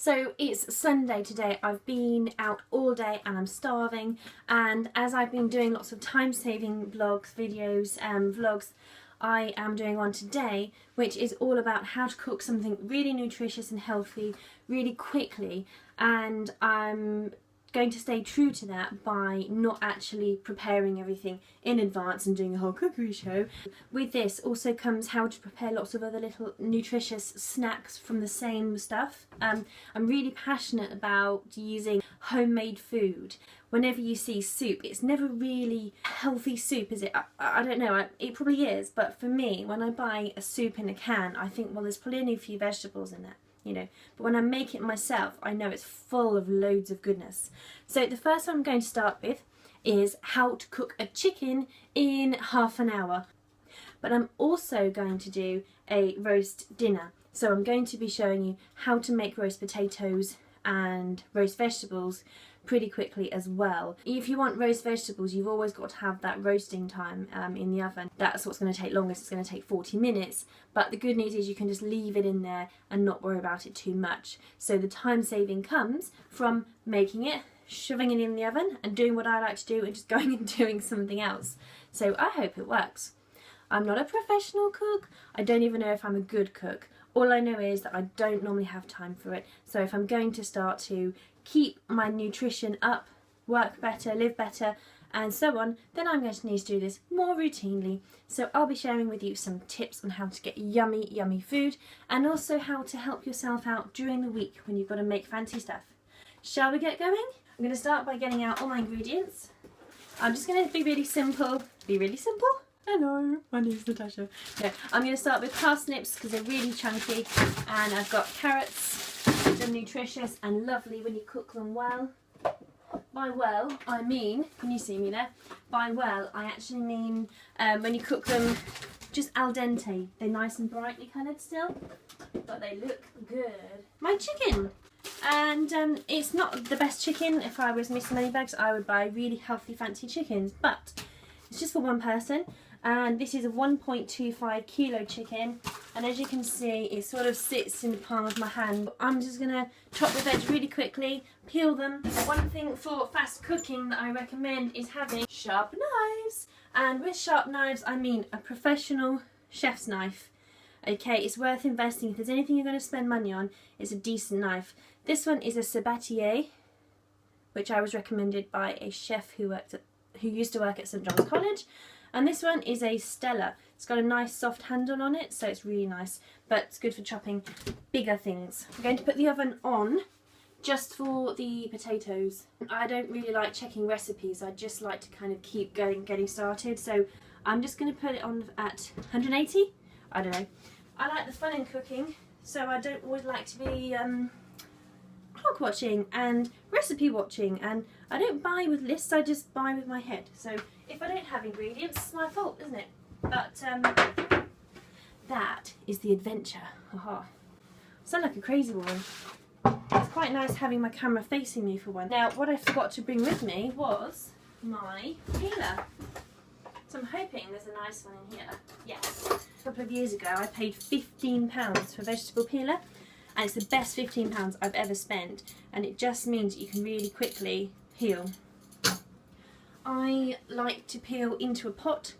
So it's Sunday today. I've been out all day and I'm starving, and as I've been doing lots of time-saving vlogs, videos, vlogs, I am doing one today which is all about how to cook something really nutritious and healthy really quickly, and I'm going to stay true to that by not actually preparing everything in advance and doing a whole cookery show. With this also comes how to prepare lots of other little nutritious snacks from the same stuff. I'm really passionate about using homemade food. Whenever you see soup, it's never really healthy soup, is it? I don't know, it probably is, but for me, when I buy a soup in a can, I think, well, there's probably only a few vegetables in there, you know, but when I make it myself, I know it's full of loads of goodness. So the first one I'm going to start with is how to cook a chicken in half an hour. But I'm also going to do a roast dinner. So I'm going to be showing you how to make roast potatoes and roast vegetables pretty quickly as well. If you want roast vegetables, you've always got to have that roasting time in the oven. That's what's going to take longest. It's going to take 40 minutes, but the good news is you can just leave it in there and not worry about it too much. So the time saving comes from making it, shoving it in the oven and doing what I like to do and just going and doing something else. So I hope it works. I'm not a professional cook. I don't even know if I'm a good cook. All I know is that I don't normally have time for it. So if I'm going to start to keep my nutrition up, work better, live better, and so on, then I'm going to need to do this more routinely. So I'll be sharing with you some tips on how to get yummy, yummy food, and also how to help yourself out during the week when you've got to make fancy stuff. Shall we get going? I'm going to start by getting out all my ingredients. I'm just going to be really simple. Hello, my name's Natasha. Okay, I'm going to start with parsnips because they're really chunky, and I've got carrots. They're nutritious and lovely when you cook them well. By well, I mean, can you see me there? By well, I actually mean when you cook them just al dente. They're nice and brightly coloured still, but they look good. My chicken! And it's not the best chicken. If I was missing any bags, I would buy really healthy, fancy chickens, but it's just for one person. And this is a 1.25 kilo chicken, and as you can see, it sort of sits in the palm of my hand. I'm just going to chop the veg really quickly, peel them. One thing for fast cooking that I recommend is having sharp knives, and with sharp knives I mean a professional chef's knife. Okay, it's worth investing. If there's anything you're going to spend money on, it's a decent knife. This one is a Sabatier, which I was recommended by a chef who used to work at St John's College. And this one is a Stella. It's got a nice soft handle on it, so it's really nice, but it's good for chopping bigger things. I'm going to put the oven on just for the potatoes. I don't really like checking recipes. I just like to kind of keep getting started. So I'm just going to put it on at 180. I don't know. I like the fun in cooking, so I don't always like to be clock watching and recipe watching, and I don't buy with lists, I just buy with my head. So if I don't have ingredients, it's my fault, isn't it? But that is the adventure. Haha. I sound like a crazy woman. It's quite nice having my camera facing me for one. Now, what I forgot to bring with me was my peeler. So I'm hoping there's a nice one in here. Yes. A couple of years ago I paid £15 for a vegetable peeler, and it's the best £15 I've ever spent, and it just means you can really quickly peel. I like to peel into a pot.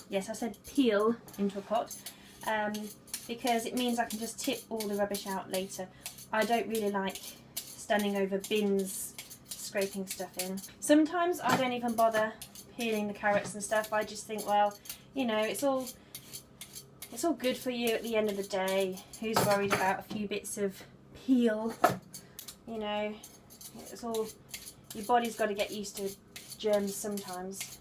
Yes, I said peel into a pot, because it means I can just tip all the rubbish out later. I don't really like standing over bins scraping stuff in. Sometimes I don't even bother peeling the carrots and stuff. I just think, well, you know, it's all good for you at the end of the day. Who's worried about a few bits of peel? You know, it's all, your body's got to get used to germs sometimes.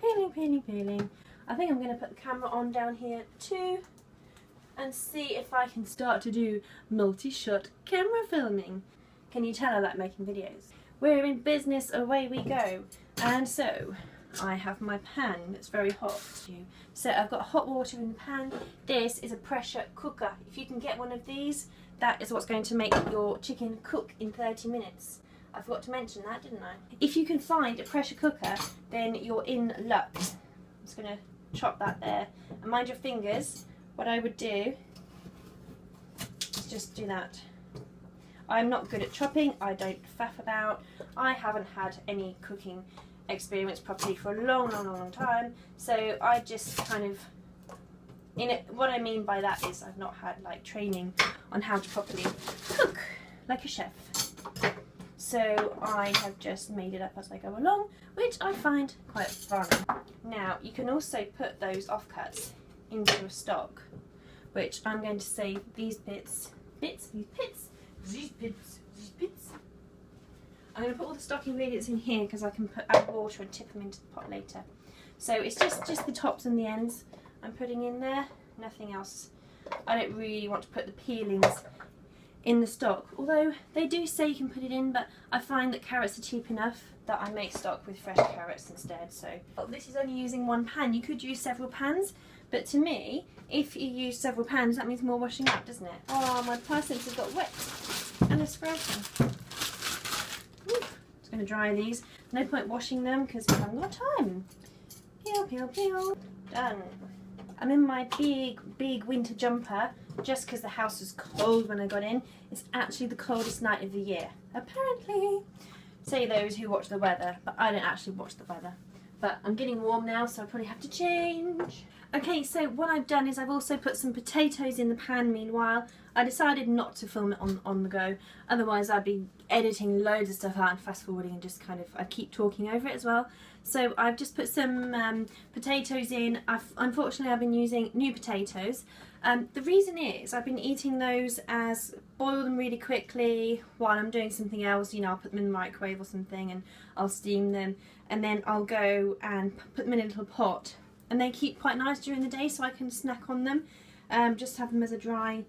Peeling, peeling, peeling. I think I'm going to put the camera on down here too and see if I can start to do multi-shot camera filming. Can you tell I like making videos? We're in business, away we go. And so I have my pan that's very hot. So I've got hot water in the pan. This is a pressure cooker. If you can get one of these, that is what's going to make your chicken cook in 30 minutes. I forgot to mention that, didn't I? If you can find a pressure cooker, then you're in luck. I'm just going to chop that there. And mind your fingers. What I would do is just do that. I'm not good at chopping, I don't faff about, I haven't had any cooking experience properly for a long time, so I just kind of, what I mean by that is I've not had like training on how to properly cook like a chef. So I have just made it up as I go along, which I find quite fun. Now you can also put those offcuts into a stock, which I'm going to save these bits. I'm going to put all the stock ingredients in here because I can add water and tip them into the pot later. So it's just the tops and the ends I'm putting in there, nothing else. I don't really want to put the peelings in the stock, although they do say you can put it in, but I find that carrots are cheap enough that I make stock with fresh carrots instead. So this is only using one pan. You could use several pans, but to me, if you use several pans, that means more washing up, doesn't it? Oh, my parsnips have got wet and they're sprouting. Just going to dry these. No point washing them because I haven't got time. Peel, peel, peel. Done. I'm in my big winter jumper just because the house was cold when I got in. It's actually the coldest night of the year, apparently. Say those who watch the weather, but I don't actually watch the weather. But I'm getting warm now, so I probably have to change. Okay, so what I've done is I've also put some potatoes in the pan meanwhile. I decided not to film it on the go, otherwise I'd be editing loads of stuff out and fast forwarding and just kind of, I'd keep talking over it as well. So I've just put some potatoes in. Unfortunately I've been using new potatoes. The reason is I've been eating those as boil them really quickly while I'm doing something else. You know, I'll put them in the microwave or something and I'll steam them, and then I'll go and put them in a little pot, and they keep quite nice during the day so I can snack on them. Just have them as a dry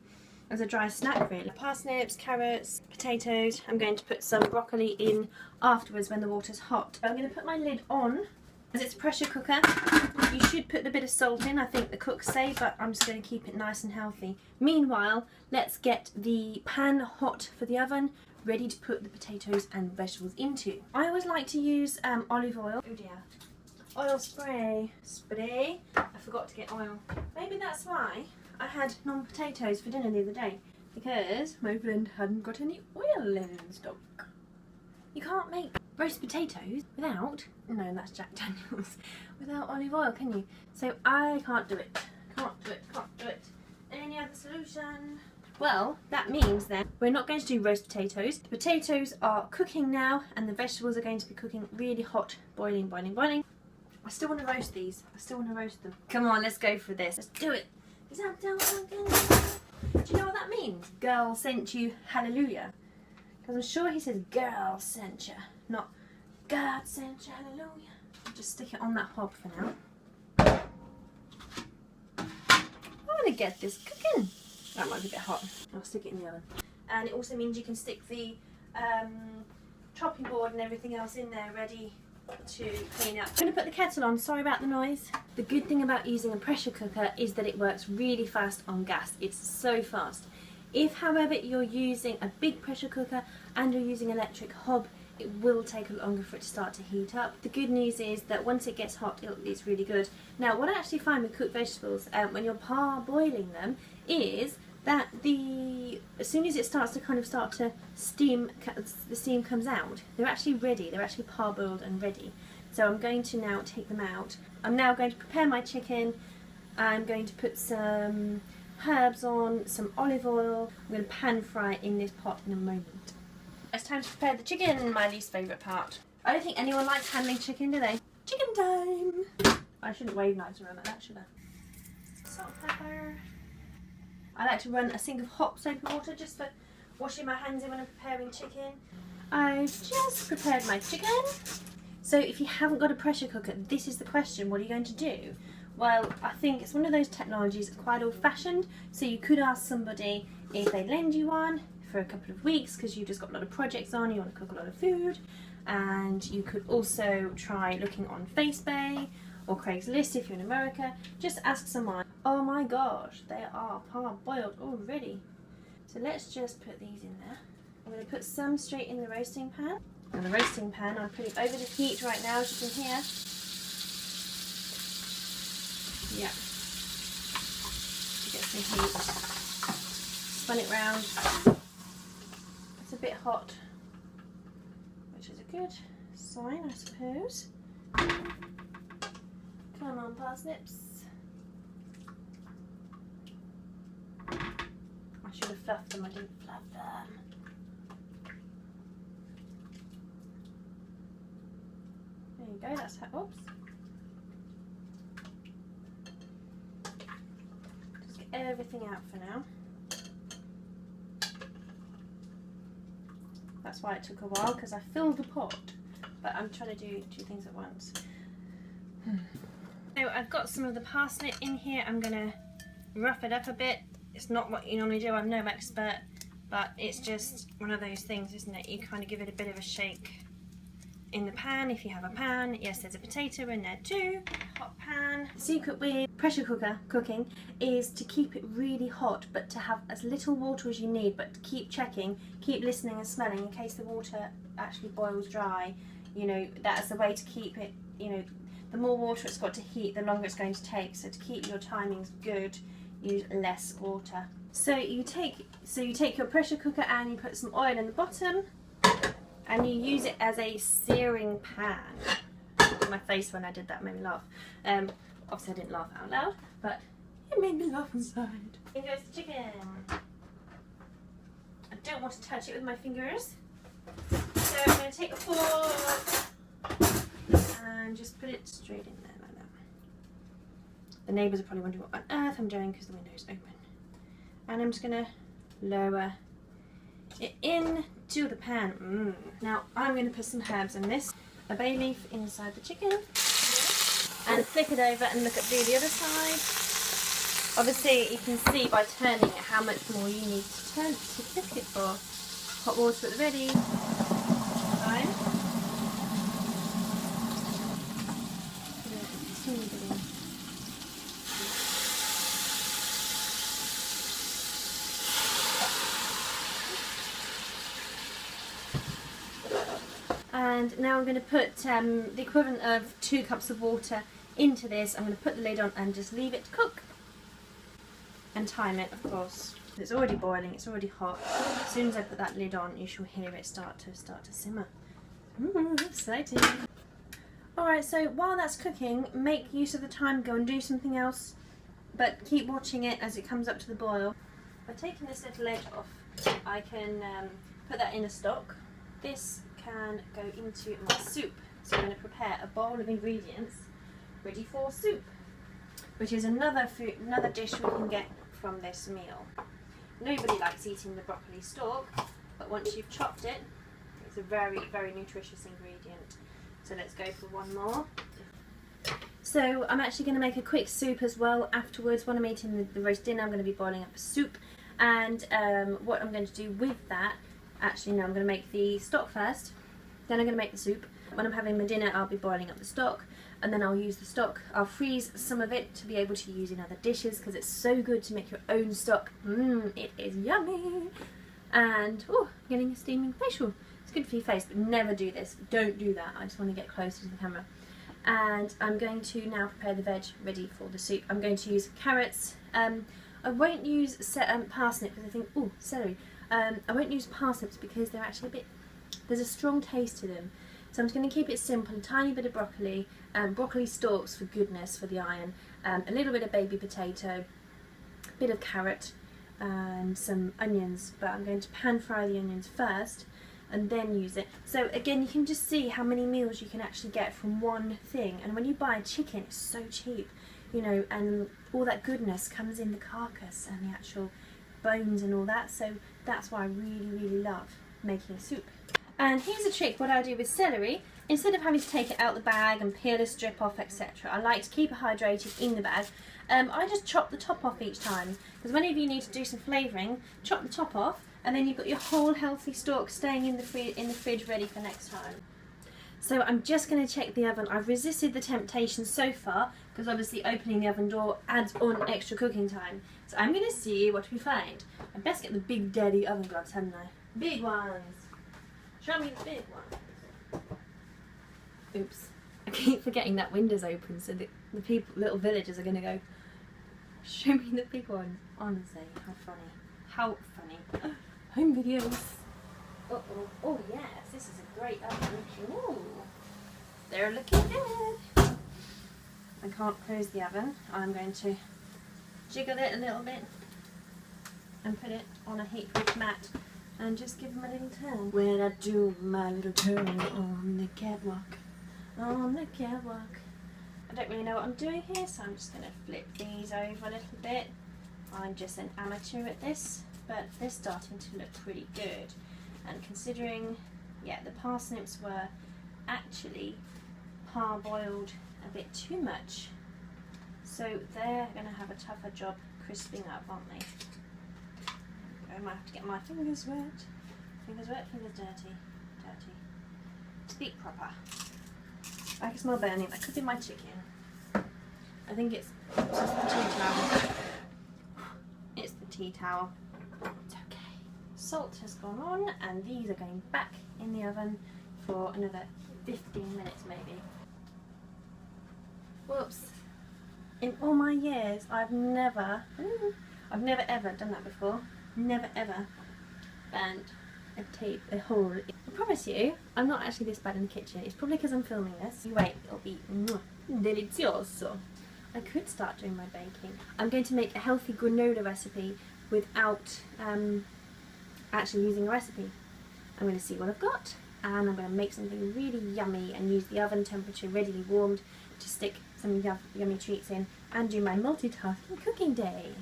snack really. Parsnips, carrots, potatoes. I'm going to put some broccoli in afterwards when the water's hot. I'm going to put my lid on. As it's a pressure cooker, you should put a bit of salt in, I think the cooks say, but I'm just going to keep it nice and healthy. Meanwhile, let's get the pan hot for the oven, ready to put the potatoes and vegetables into. I always like to use olive oil. Oh dear. Oil spray. Spray. I forgot to get oil. Maybe that's why I had non-potatoes for dinner the other day, because my friend hadn't got any oil in stock. You can't make roast potatoes without, no, that's Jack Daniels, without olive oil, can you? So I can't do it. Can't do it. Any other solution? Well, that means then we're not going to do roast potatoes. The potatoes are cooking now and the vegetables are going to be cooking really hot, boiling. I still want to roast these. I still want to roast them. Come on, let's go for this. Let's do it. Do you know what that means? Girl sent you, hallelujah. Because I'm sure he says girl sent you, not God sent you, hallelujah. I'll just stick it on that hob for now. I want to get this cooking. That might be a bit hot. I'll stick it in the oven. And it also means you can stick the chopping board and everything else in there ready to clean up. I'm going to put the kettle on, sorry about the noise. The good thing about using a pressure cooker is that it works really fast on gas. It's so fast. If however you're using a big pressure cooker and you're using an electric hob, it will take a lot longer for it to start to heat up. The good news is that once it gets hot, it's really good. Now what I actually find with cooked vegetables when you're parboiling them is that as soon as it starts to steam, the steam comes out, they're actually ready, they're actually parboiled and ready. So I'm going to now take them out. I'm now going to prepare my chicken. I'm going to put some herbs on, some olive oil. I'm going to pan fry in this pot in a moment. It's time to prepare the chicken, my least favourite part. I don't think anyone likes handling chicken, do they? Chicken time! I shouldn't wave knives around like that, should I? Salt, pepper. I like to run a sink of hot soap and water just for washing my hands in when I'm preparing chicken. I've just prepared my chicken. So if you haven't got a pressure cooker, this is the question, what are you going to do? Well, I think it's one of those technologies that's quite old-fashioned, so you could ask somebody if they lend you one for a couple of weeks because you've just got a lot of projects on, you want to cook a lot of food, and you could also try looking on Facebook or Craigslist if you're in America. Just ask someone. Oh my gosh, they are parboiled already. So let's just put these in there. I'm going to put some straight in the roasting pan. And the roasting pan, I'm putting over the heat right now, as you can hear. Yeah. To get some heat. Spun it round. Put a hot, which is a good sign, I suppose. Come on, parsnips. I should have fluffed them, I didn't fluff them. There you go, that's how, oops. Just get everything out for now. That's why it took a while, because I filled the pot, but I'm trying to do two things at once. So I've got some of the parsnip in here. I'm going to rough it up a bit. It's not what you normally do, I'm no expert, but it's just one of those things, isn't it? You kind of give it a bit of a shake in the pan if you have a pan. Yes, there's a potato in there too. Hot pan. The secret with pressure cooker cooking is to keep it really hot, but to have as little water as you need, but to keep checking, keep listening and smelling in case the water actually boils dry. You know, that's the way to keep it, you know, the more water it's got to heat, the longer it's going to take. So to keep your timings good, use less water. So you take your pressure cooker and you put some oil in the bottom, and you use it as a searing pan. My face when I did that made me laugh. Obviously I didn't laugh out loud, but it made me laugh inside. Here goes the chicken. I don't want to touch it with my fingers, so I'm going to take a fork and just put it straight in there like that. The neighbours are probably wondering what on earth I'm doing because the window is open. And I'm just going to lower it into the pan. Now I'm going to put some herbs in this. A bay leaf inside the chicken. And flick it over and look at the other side. Obviously you can see by turning it how much more you need to turn to flick it for. Hot water at the ready. Fine. And now I'm going to put the equivalent of 2 cups of water into this. I'm going to put the lid on and just leave it to cook. And time it, of course. It's already boiling, it's already hot. As soon as I put that lid on, you shall hear it start to simmer. Exciting. Alright, so while that's cooking, make use of the time, go and do something else, but keep watching it as it comes up to the boil. By taking this little edge off, I can put that in a stock. This can go into my soup. So I'm going to prepare a bowl of ingredients ready for soup, which is another dish we can get from this meal. Nobody likes eating the broccoli stalk, but once you've chopped it, it's a very, very nutritious ingredient. So let's go for one more. So I'm actually going to make a quick soup as well afterwards. When I'm eating the roast dinner, I'm going to be boiling up a soup. And what I'm going to do with that, actually no, I'm going to make the stock first, then I'm going to make the soup. When I'm having my dinner, I'll be boiling up the stock, and then I'll use the stock. I'll freeze some of it to be able to use in other dishes because it's so good to make your own stock. It is yummy. And oh, getting a steaming facial. It's good for your face, but never do this. Don't do that. I just want to get closer to the camera. And I'm going to now prepare the veg ready for the soup. I'm going to use carrots. I won't use parsnip because I think, oh, celery. I won't use parsnips because they're actually a bit, there's a strong taste to them. So I'm just going to keep it simple, a tiny bit of broccoli, broccoli stalks for goodness, for the iron, a little bit of baby potato, a bit of carrot and some onions, but I'm going to pan fry the onions first and then use it. So again, you can just see how many meals you can actually get from one thing, and when you buy chicken it's so cheap, you know, and all that goodness comes in the carcass and the actual bones and all that, so that's why I really, really love making a soup. And here's a trick what I do with celery. Instead of having to take it out the bag and peel a strip off, etc., I like to keep it hydrated in the bag. I just chop the top off each time, because whenever you need to do some flavouring, chop the top off, and then you've got your whole healthy stalk staying in the fridge ready for next time. So I'm just going to check the oven. I've resisted the temptation so far, because obviously opening the oven door adds on extra cooking time. So I'm going to see what we find. I best get the big daddy oven gloves, hadn't I? Big ones. Show me the big one. Oops. I keep forgetting that window's open, so the people, little villagers are going to go, show me the big one. Honestly, how funny. How funny. Home videos. Uh-oh. Oh yes, this is a great oven. Ooh, they're looking good. I can't close the oven. I'm going to jiggle it a little bit and put it on a heat-proof mat and just give them a little turn. When I do my little turn on the catwalk, on the catwalk. I don't really know what I'm doing here, so I'm just going to flip these over a little bit. I'm just an amateur at this, but they're starting to look pretty good. And considering, yeah, the parsnips were actually parboiled a bit too much, so they're going to have a tougher job crisping up, aren't they? I might have to get my fingers wet. Fingers wet, fingers dirty. Dirty. Speak proper. I can smell burning. That could be my chicken. I think it's just the tea towel. It's the tea towel. It's okay. Salt has gone on, and these are going back in the oven for another 15 minutes maybe. Whoops. In all my years, I've never ever done that before. Never ever burnt a hole. I promise you, I'm not actually this bad in the kitchen. It's probably because I'm filming this. You wait, it'll be delicioso. I could start doing my baking. I'm going to make a healthy granola recipe without actually using a recipe. I'm going to see what I've got, and I'm going to make something really yummy and use the oven temperature readily warmed to stick some yummy treats in and do my multitasking cooking day.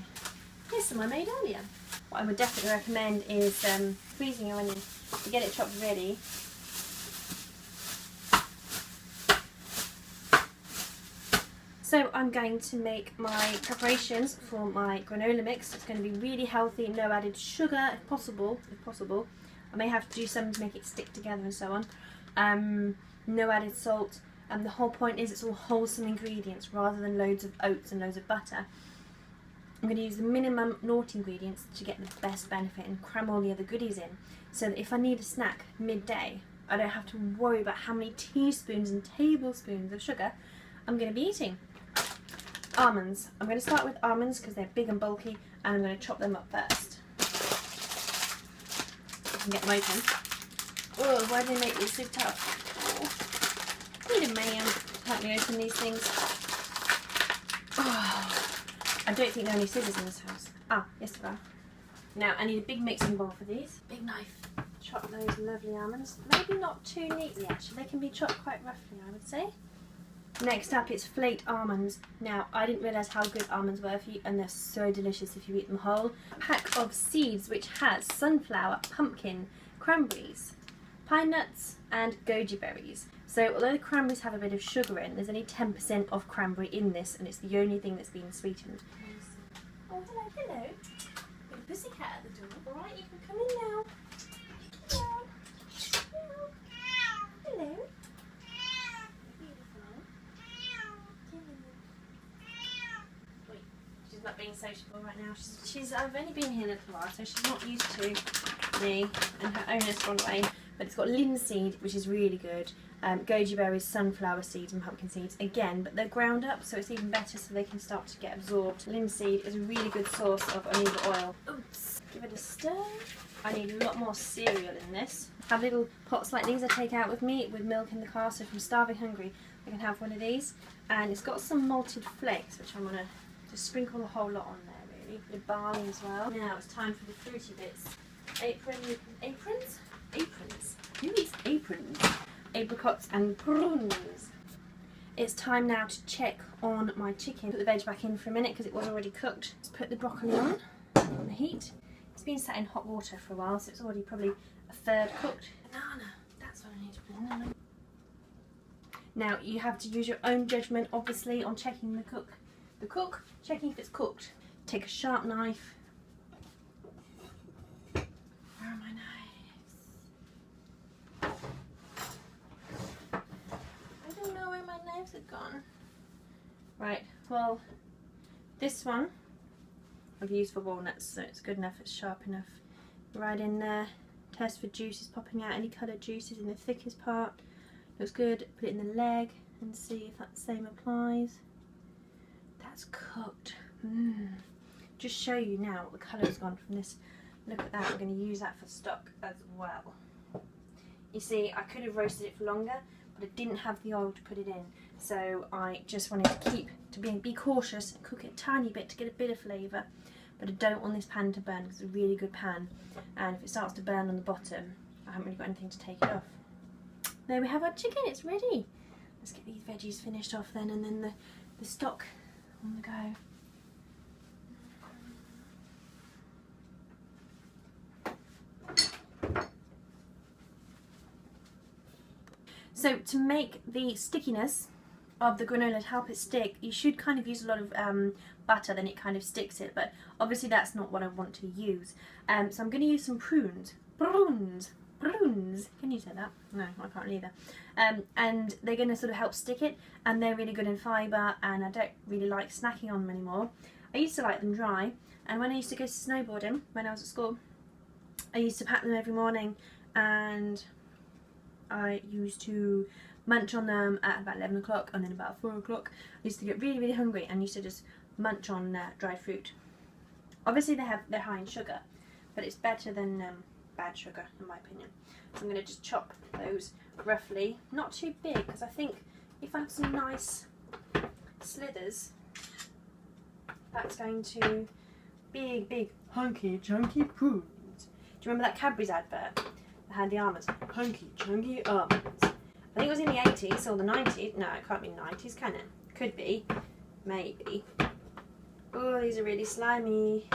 Here's some I made earlier. What I would definitely recommend is freezing your onion to get it chopped ready. So I'm going to make my preparations for my granola mix. It's going to be really healthy, no added sugar if possible. I may have to do some to make it stick together and so on. No added salt. The whole point is it's all wholesome ingredients rather than loads of oats and loads of butter. I'm going to use the minimum naughty ingredients to get the best benefit and cram all the other goodies in, so that if I need a snack midday, I don't have to worry about how many teaspoons and tablespoons of sugar I'm going to be eating. Almonds. I'm going to start with almonds because they're big and bulky, and I'm going to chop them up first. I can get them open. Oh, why do they make these so tough? Oh, need a man to help me open these things. Oh. I don't think there are any scissors in this house. Ah, yes there are. Now I need a big mixing bowl for these. Big knife. Chop those lovely almonds. Maybe not too neatly actually. They can be chopped quite roughly, I would say. Next up it's flaked almonds. Now I didn't realise how good almonds were for you, and they're so delicious if you eat them whole. A pack of seeds which has sunflower, pumpkin, cranberries, pine nuts and goji berries. So although the cranberries have a bit of sugar in, there's only 10% of cranberry in this, and it's the only thing that's been sweetened. Oh, hello, hello. Got a pussycat at the door. Alright, you can come in now. Hello. Hello. Hello. Beautiful. Wait, she's not being sociable right now. I've only been here a little while, so she's not used to me, and her owner's gone away. But it's got linseed, which is really good. Goji berries, sunflower seeds and pumpkin seeds again, but they're ground up, so it's even better, so they can start to get absorbed. Linseed is a really good source of omega oil. Oops. Give it a stir. I need a lot more cereal in this. Have little pots like these I take out with me with milk in the car, so if I'm starving hungry I can have one of these. And it's got some malted flakes, which I'm going to just sprinkle the whole lot on there really. A bit of barley as well. Now it's time for the fruity bits. Aprons? Who eats aprons? Apricots and prunes. It's time now to check on my chicken. Put the veg back in for a minute because it was already cooked. Let's put the broccoli on the heat. It's been sat in hot water for a while, so it's already probably a third cooked. Banana, that's what I need to put in. Now you have to use your own judgment, obviously, on checking checking if it's cooked. Take a sharp knife. Where are my knives? Are gone. Right, well, this one I've used for walnuts, so it's good enough, it's sharp enough. Right in there, test for juices popping out, any coloured juices in the thickest part. Looks good. Put it in the leg and see if that same applies. That's cooked. Just show you now what the colour has gone from this. Look at that, we're going to use that for stock as well. You see, I could have roasted it for longer, but I didn't have the oil to put it in. So I just wanted to be cautious and cook it a tiny bit to get a bit of flavour. But I don't want this pan to burn because it's a really good pan. And if it starts to burn on the bottom, I haven't really got anything to take it off. There we have our chicken, it's ready. Let's get these veggies finished off then, and then the stock on the go. So to make the stickiness of the granola to help it stick, you should kind of use a lot of butter, then it kind of sticks it, but obviously that's not what I want to use. So I'm going to use some prunes. Can you say that? No, I can't either. And they're going to sort of help stick it, and they're really good in fibre, and I don't really like snacking on them anymore. I used to like them dry, and when I used to go snowboarding when I was at school, I used to pack them every morning, and I used to munch on them at about 11 o'clock, and then about 4 o'clock I used to get really, really hungry and used to just munch on dried fruit. Obviously they're high in sugar, but it's better than bad sugar in my opinion. So I'm going to just chop those roughly, not too big, because I think if I have some nice slithers, that's going to big hunky chunky prunes. Do you remember that Cadbury's advert that had the almonds? Hunky chunky almonds. I think it was in the 80s or the 90s. No, it can't be the 90s, can it? Could be. Maybe. Oh, these are really slimy.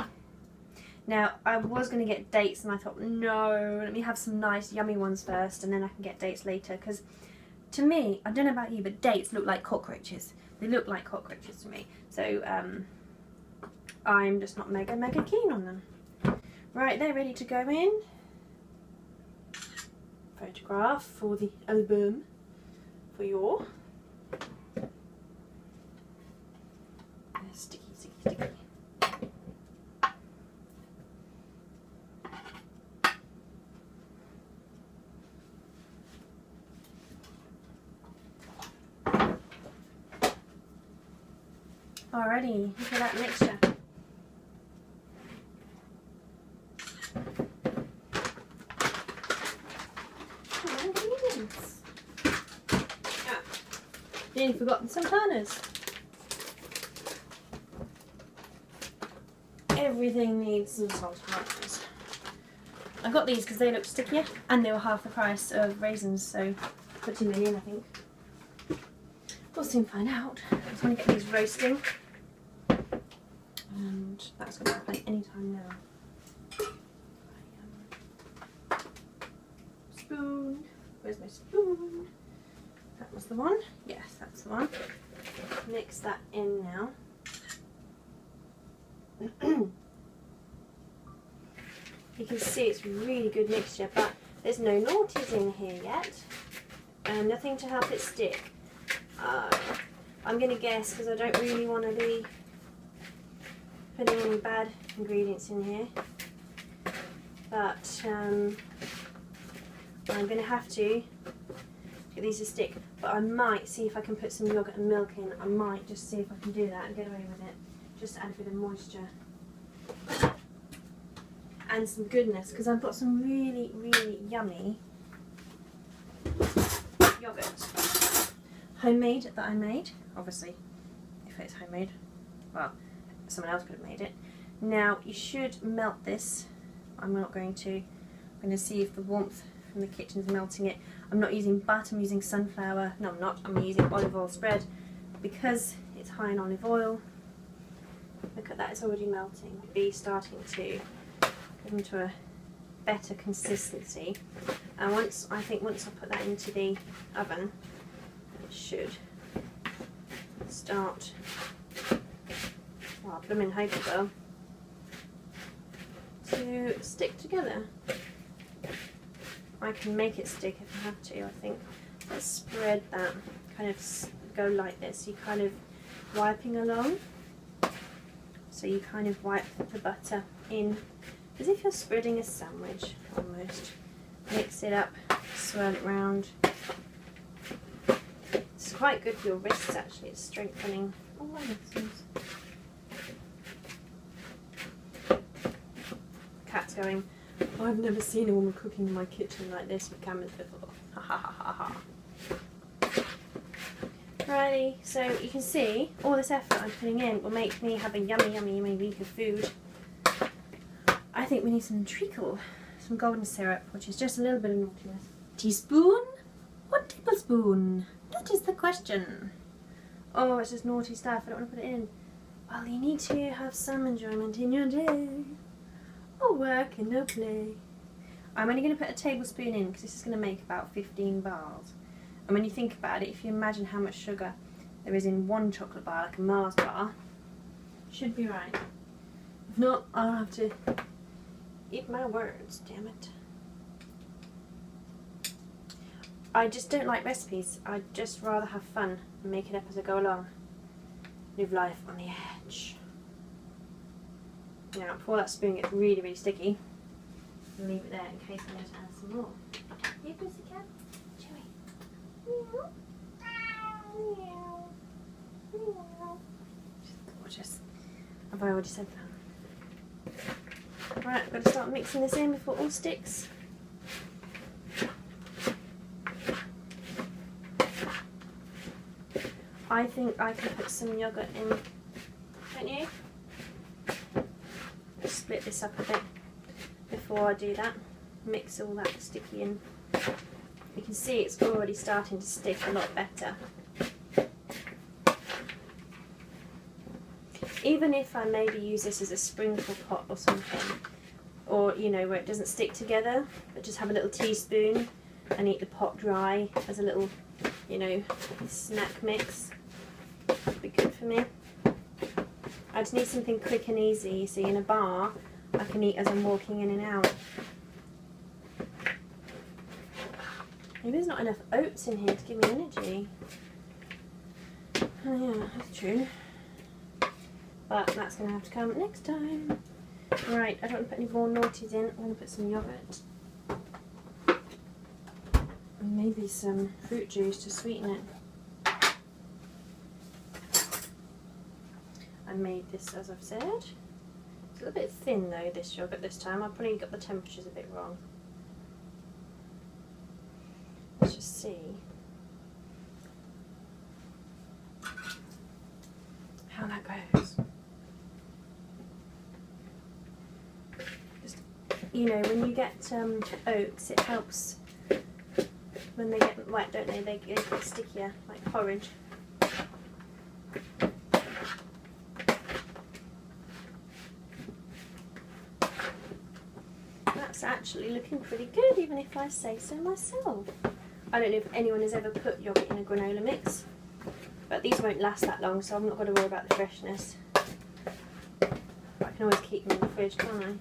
Now, I was going to get dates, and I thought, no, let me have some nice yummy ones first, and then I can get dates later. Because to me, I don't know about you, but dates look like cockroaches. They look like cockroaches to me. So I'm just not mega keen on them. Right, they're ready to go in. Photograph for the album for your sticky. Alrighty, look at that mixture. Nearly forgotten some turners. Everything needs some salt turners. I got these because they look stickier and they were half the price of raisins, so put too many in, I think. We'll soon find out. I just want to get these roasting, and that's going to happen any time now. Spoon. Where's my spoon? That was the one. Yes, that's the one. Mix that in now. You can see it's a really good mixture, but there's no naughties in here yet, and nothing to help it stick. I'm going to guess, because I don't really want to be putting any bad ingredients in here, but I'm going to have to get these to stick. But I might see if I can put some yogurt and milk in. I might just see if I can do that and get away with it, just to add a bit of moisture and some goodness, because I've got some really yummy yogurt, homemade, that I made. Obviously, if it's homemade, well, someone else could have made it. Now you should melt this. I'm not going to. I'm going to see if the warmth from the kitchen is melting it. I'm not using butter, I'm using sunflower. No, I'm not. I'm using olive oil spread because it's high in olive oil. Look at that, it's already melting. It'll be starting to go into a better consistency. And once I put that into the oven, it should start. Well, blooming hope it will, to stick together. I can make it stick if I have to, I think. Let's spread that, kind of go like this. You kind of wiping along. So you kind of wipe the butter in as if you're spreading a sandwich, almost. Mix it up, swirl it round. It's quite good for your wrists actually, it's strengthening. Oh, my goodness. Cat's going I've never seen a woman cooking in my kitchen like this with cameras before. Ha ha ha ha ha. Righty, so you can see all this effort I'm putting in will make me have a yummy, yummy, yummy week of food. I think we need some treacle, some golden syrup, which is just a little bit of naughtiness. Teaspoon? What tablespoon? That is the question. Oh, it's just naughty stuff. I don't want to put it in. Well, you need to have some enjoyment in your day. Or work and no play. I'm only going to put a tablespoon in because this is going to make about 15 bars. And when you think about it, if you imagine how much sugar there is in one chocolate bar, like a Mars bar, should be right. If not, I'll have to eat my words, damn it. I just don't like recipes. I'd just rather have fun and make it up as I go along. Live life on the edge. Now, before that spoon gets really, really sticky, I'll leave it there in case I need to add some more. Hey, pussycat. Chewy. Meow. Meow. Meow. She's gorgeous. Have I already said that? Right, I've got to start mixing this in before it all sticks. I think I can put some yoghurt in, don't you? Just split this up a bit before I do that. Mix all that sticky in. You can see it's already starting to stick a lot better. Even if I maybe use this as a sprinkle pot or something, or you know, where it doesn't stick together, but just have a little teaspoon and eat the pot dry as a little, you know, snack mix. Would be good for me. I just need something quick and easy. See, in a bar, I can eat as I'm walking in and out. Maybe there's not enough oats in here to give me energy. Oh yeah, that's true. But that's going to have to come next time. Right, I don't want to put any more naughties in. I'm going to put some yogurt. And maybe some fruit juice to sweeten it. I made this, as I've said. It's a little bit thin though, this yogurt this time. I probably got the temperatures a bit wrong. Let's just see how that goes. Just, you know, when you get oats, it helps when they get wet, don't they? They get stickier, like porridge. That's actually looking pretty good, even if I say so myself. I don't know if anyone has ever put yogurt in a granola mix, but these won't last that long, so I'm not going to worry about the freshness. But I can always keep them in the fridge, can't I?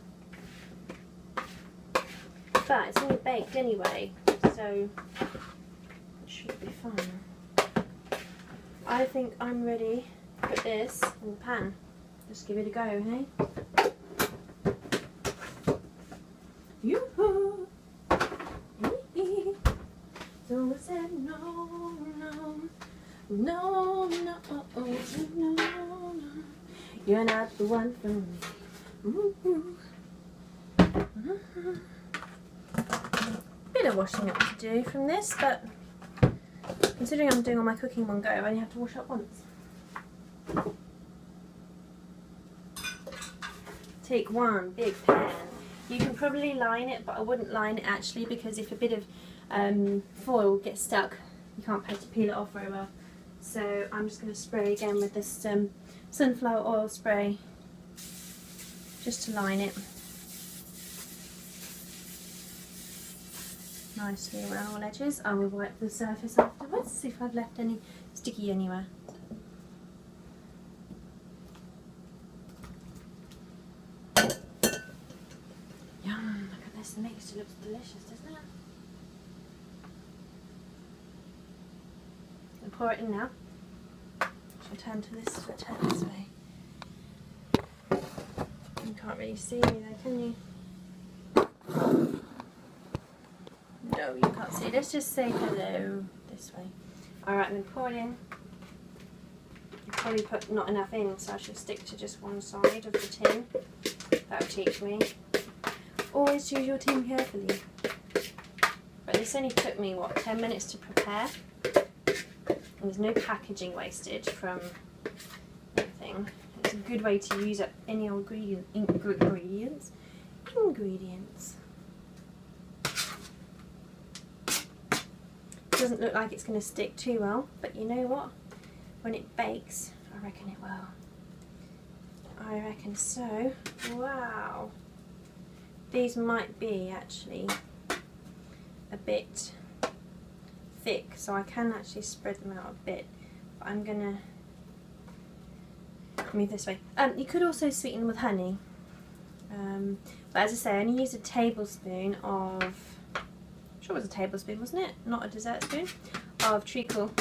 But it's only baked anyway, so it should be fine. I think I'm ready to put this in the pan. Just give it a go, hey? Yoo-hoo! So I said no, no, no, no, no, no. You're not the one for me. Ooh. Bit of washing up to do from this, but considering I'm doing all my cooking in one go, I only have to wash up once. Take one big pan. You can probably line it, but I wouldn't line it actually, because if a bit of foil gets stuck, you can't peel it off very well. So I'm just going to spray again with this sunflower oil spray, just to line it nicely around all edges. I will wipe the surface afterwards, see if I've left any sticky anywhere. Yum, look at this mixture, looks delicious, doesn't it? I'll pour it in now. Shall turn to this, turn this way. You can't really see me there, can you? No, you can't see. Let's just say hello this way. Alright, I'm going to pour it in. I probably put not enough in, so I should stick to just one side of the tin. That'll teach me. Always choose your team carefully. But this only took me, what, 10 minutes to prepare? And there's no packaging wasted from anything. It's a good way to use up any old ingredients. Doesn't look like it's going to stick too well, but you know what? When it bakes, I reckon it will. I reckon so. Wow. These might be actually a bit thick, so I can actually spread them out a bit. But I'm going to move this way. You could also sweeten them with honey. But as I say, I only used a tablespoon of, I'm sure it was a tablespoon, wasn't it? Not a dessert spoon, of treacle.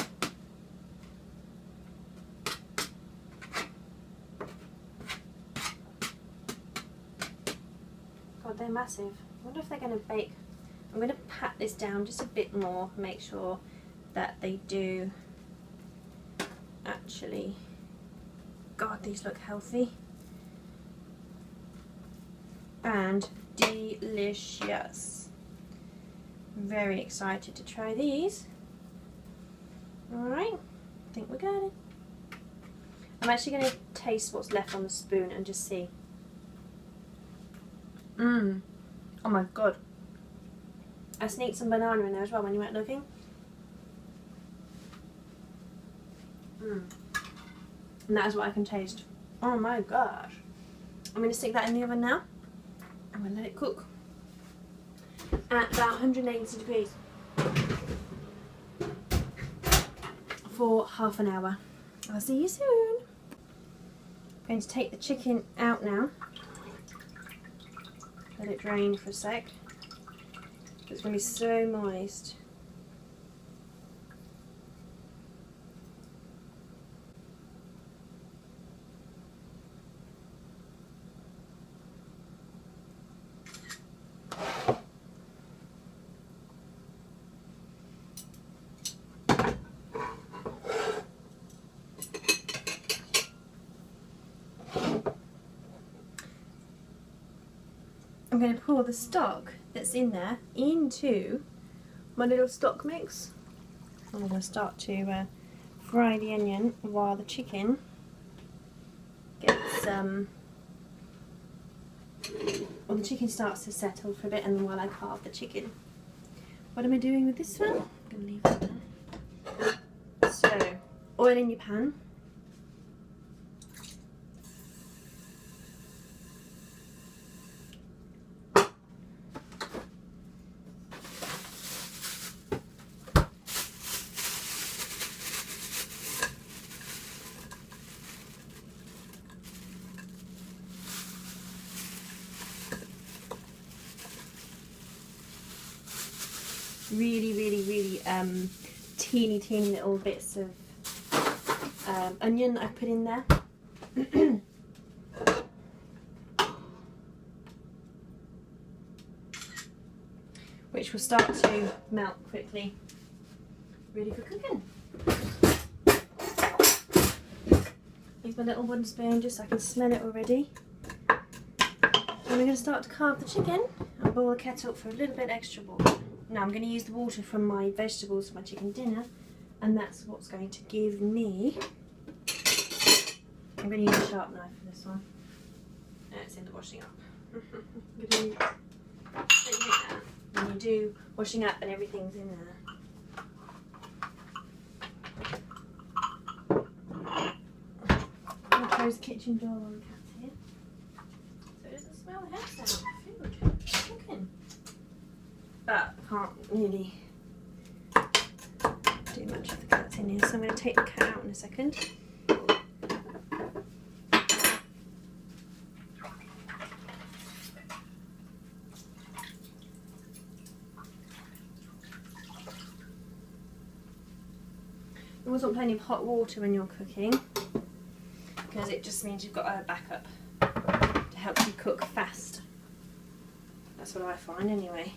God, they're massive. I wonder if they're going to bake. I'm going to pat this down just a bit more, make sure that they do actually, God, these look healthy. And delicious. Very excited to try these. Alright, I think we got it. I'm actually going to taste what's left on the spoon and just see. Oh my God. I sneaked some banana in there as well when you weren't looking. And that is what I can taste. Oh my gosh. I'm going to stick that in the oven now. I'm going to let it cook at about 180 degrees for half an hour. I'll see you soon. I'm going to take the chicken out now. Let it drain for a sec. It's going to be so moist. I'm going to pour the stock that's in there into my little stock mix. I'm going to start to fry the onion while the chicken gets well, the chicken starts to settle for a bit, and then while I carve the chicken. What am I doing with this one? I'm going to leave it there. So, oil in your pan. Really teeny little bits of onion that I put in there. Which will start to melt quickly. Ready for cooking. Use my little wooden spoon just so I can smell it already. And we're going to start to carve the chicken and boil the kettle up for a little bit extra water. Now I'm going to use the water from my vegetables for my chicken dinner, and that's what's going to give me, I'm going to use a sharp knife for this one. It's in the washing up. I'm going to use that. When you do washing up and everything's in there. I'm going to close the kitchen door on the cat's here, so it doesn't smell the house out of food. Cooking. But I can't really do much with the cat in here, so I'm going to take the cat out in a second. You always want plenty of hot water when you're cooking, because it just means you've got a backup to help you cook fast. That's what I find anyway.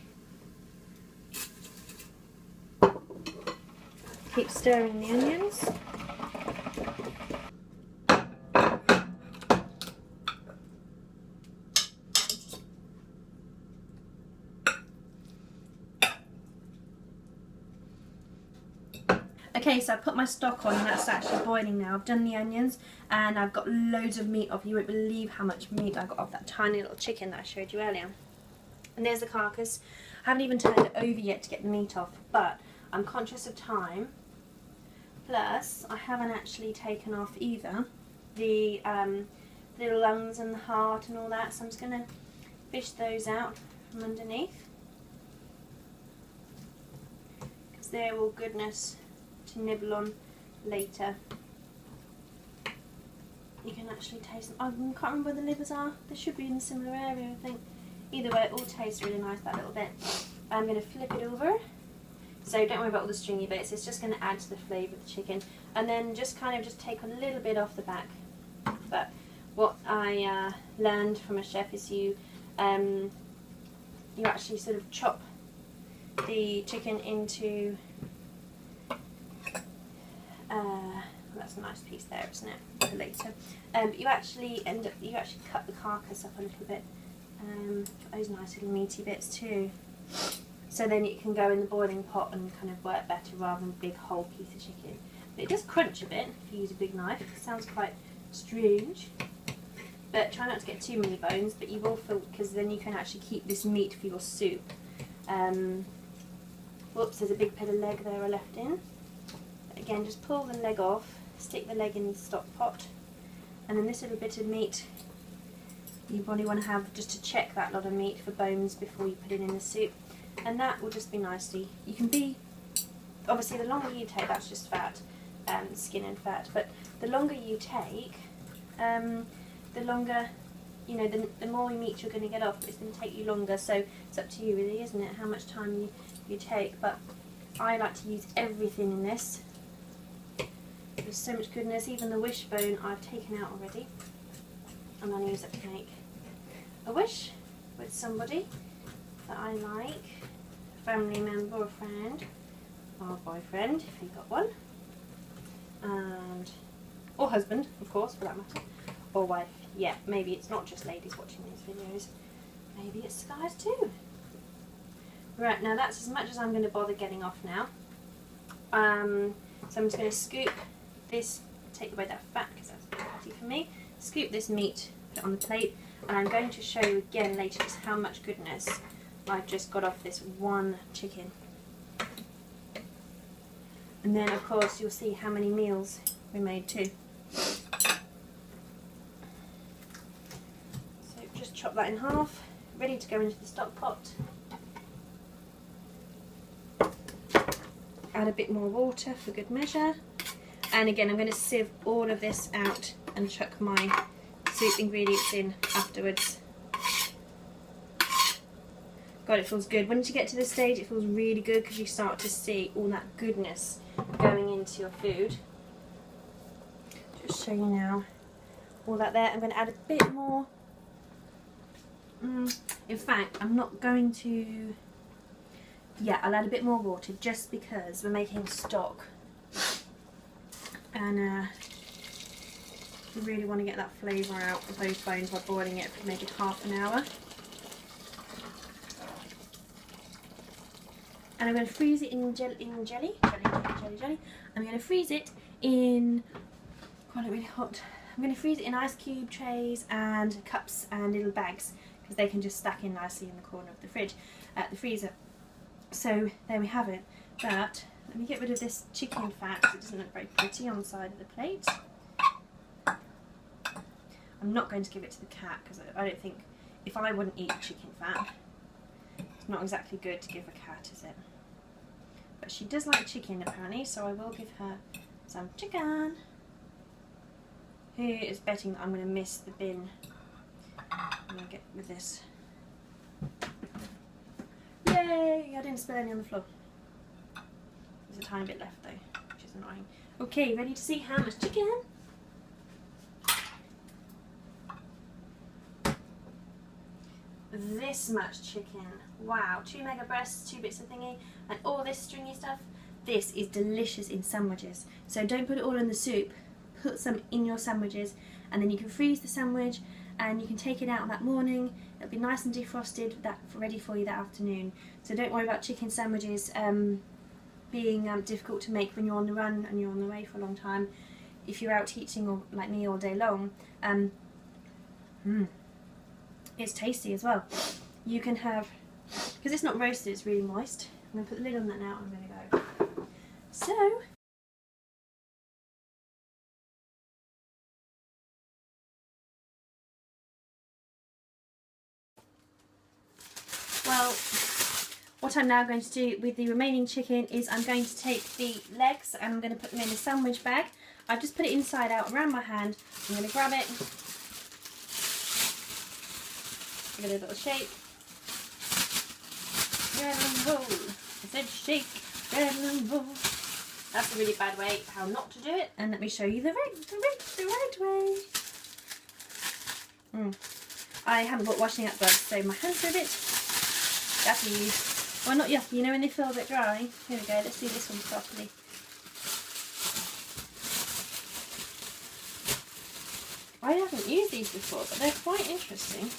Keep stirring the onions. Okay, so I put my stock on and that's actually boiling now. I've done the onions and I've got loads of meat off. You won't believe how much meat I got off that tiny little chicken that I showed you earlier. And there's the carcass. I haven't even turned it over yet to get the meat off, but I'm conscious of time. Plus, I haven't actually taken off either the little lungs and the heart and all that, so I'm just going to fish those out from underneath. Because they're all goodness to nibble on later. You can actually taste them. I can't remember where the livers are. They should be in a similar area, I think. Either way, it all tastes really nice, that little bit. I'm going to flip it over. So don't worry about all the stringy bits. It's just going to add to the flavour of the chicken. And then just take a little bit off the back. But what I learned from a chef is you actually sort of chop the chicken into that's a nice piece there, isn't it, for later. But you actually cut the carcass up a little bit, those nice little meaty bits too, so then it can go in the boiling pot and kind of work better rather than a big whole piece of chicken. But it does crunch a bit if you use a big knife. It sounds quite strange, but try not to get too many bones, but you will feel, because then you can actually keep this meat for your soup. Whoops, there's a big bit of leg there I left in. Again, just pull the leg off, stick the leg in the stock pot, and then this little bit of meat you probably want to have just to check that lot of meat for bones before you put it in the soup, and that will just be nicely. You can be, obviously the longer you take, that's just fat, skin and fat, but the longer you take, the longer, you know, the more meat you're going to get off, but it's going to take you longer, so it's up to you really, isn't it, how much time you take. But I like to use everything in this. There's so much goodness. Even the wishbone I've taken out already. I'm going to use it to make a wish with somebody that I like, a family member or friend, or boyfriend if you've got one, and or husband, of course, for that matter, or wife. Yeah, maybe it's not just ladies watching these videos, maybe it's guys too. Right, now that's as much as I'm going to bother getting off now. So I'm just going to scoop this, take away that fat because that's a bit fatty for me, scoop this meat, put it on the plate, and I'm going to show you again later just how much goodness I've just got off this one chicken. And then of course you'll see how many meals we made too. Just chop that in half, ready to go into the stock pot. Add a bit more water for good measure, and again I'm going to sieve all of this out and chuck my soup ingredients in afterwards. God, it feels good. Once you get to this stage it feels really good because you start to see all that goodness going into your food. Just show you now all that there. I'm going to add a bit more. In fact, I'm not going to, yeah, I'll add a bit more water just because we're making stock, and we really want to get that flavour out of those bones by boiling it for maybe half an hour. And I'm going to freeze it in jelly. I'm going to freeze it in, quite really hot, I'm going to freeze it in ice cube trays and cups and little bags, because they can just stack in nicely in the corner of the fridge, the freezer. So there we have it. But let me get rid of this chicken fat because it doesn't look very pretty on the side of the plate. I'm not going to give it to the cat because I don't think, if I wouldn't eat chicken fat, it's not exactly good to give a cat, is it? But she does like chicken apparently, so I will give her some chicken. Who is betting that I'm going to miss the bin? I'm going to get with this. Yay! I didn't spill any on the floor. There's a tiny bit left though, which is annoying. Okay, ready to see how much chicken? This much chicken. Wow, 2 mega breasts, 2 bits of thingy, and all this stringy stuff. This is delicious in sandwiches. So don't put it all in the soup. Put some in your sandwiches, and then you can freeze the sandwich and you can take it out that morning. It'll be nice and defrosted, ready for you that afternoon. So don't worry about chicken sandwiches being difficult to make when you're on the run and you're on the way for a long time. If you're out teaching or like me all day long, it's tasty as well. You can have, because it's not roasted, it's really moist. I'm going to put the lid on that now and I'm going to go. So, well, what I'm now going to do with the remaining chicken is I'm going to take the legs and I'm going to put them in a sandwich bag. I've just put it inside out around my hand. I'm going to grab it, give it a little shake, grab and roll. I said shake, grab and roll. That's a really bad way how not to do it, and let me show you the right way. I haven't got washing up gloves, so my hands are a bit yucky. Well, not yucky, you know when they feel a bit dry. Here we go, let's do this one properly. I haven't used these before, but they're quite interesting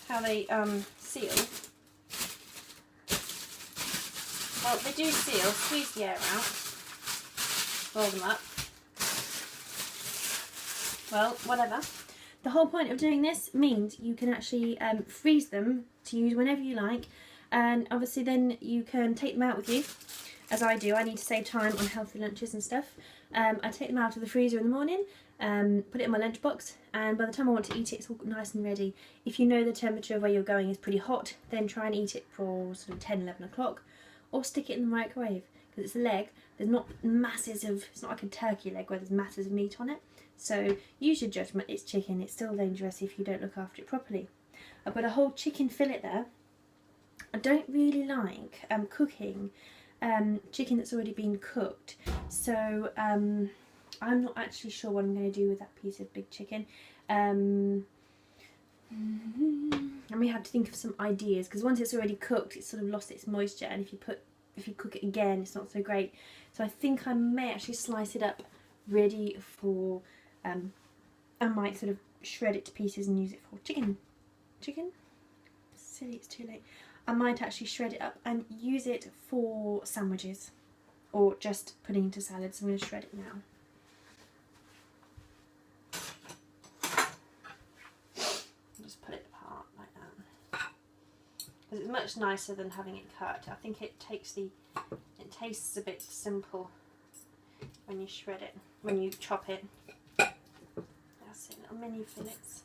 how they seal. Well, they do seal. Squeeze the air out, roll them up. Well, whatever. The whole point of doing this means you can actually freeze them to use whenever you like, and obviously then you can take them out with you, as I do. I need to save time on healthy lunches and stuff. I take them out of the freezer in the morning, put it in my lunchbox, and by the time I want to eat it, it's all nice and ready. If you know the temperature of where you're going is pretty hot, then try and eat it for sort of 10, 11 o'clock, or stick it in the microwave, because it's a leg. There's not masses of, it's not like a turkey leg where there's masses of meat on it. So use your judgment, it's chicken, it's still dangerous if you don't look after it properly. I've got a whole chicken fillet there. I don't really like cooking chicken that's already been cooked, so I'm not actually sure what I'm going to do with that piece of big chicken. And we have to think of some ideas, because once it's already cooked, it's sort of lost its moisture, and if you cook it again, it's not so great. So I think I may actually slice it up ready for, I might sort of shred it to pieces and use it for chicken. Silly, it's too late. I might actually shred it up and use it for sandwiches, or just putting into salads. So I'm going to shred it now. Just put it apart like that, because it's much nicer than having it cut. I think it tastes a bit simple when you shred it, when you chop it. That's it, little mini fillets.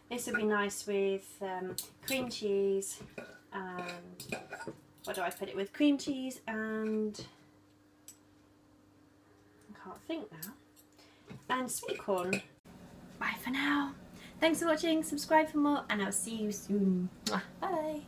This would be nice with cream cheese and, what do I put it with? Cream cheese and, I can't think now, and sweet corn. Bye for now. Thanks for watching, subscribe for more, and I'll see you soon. Bye.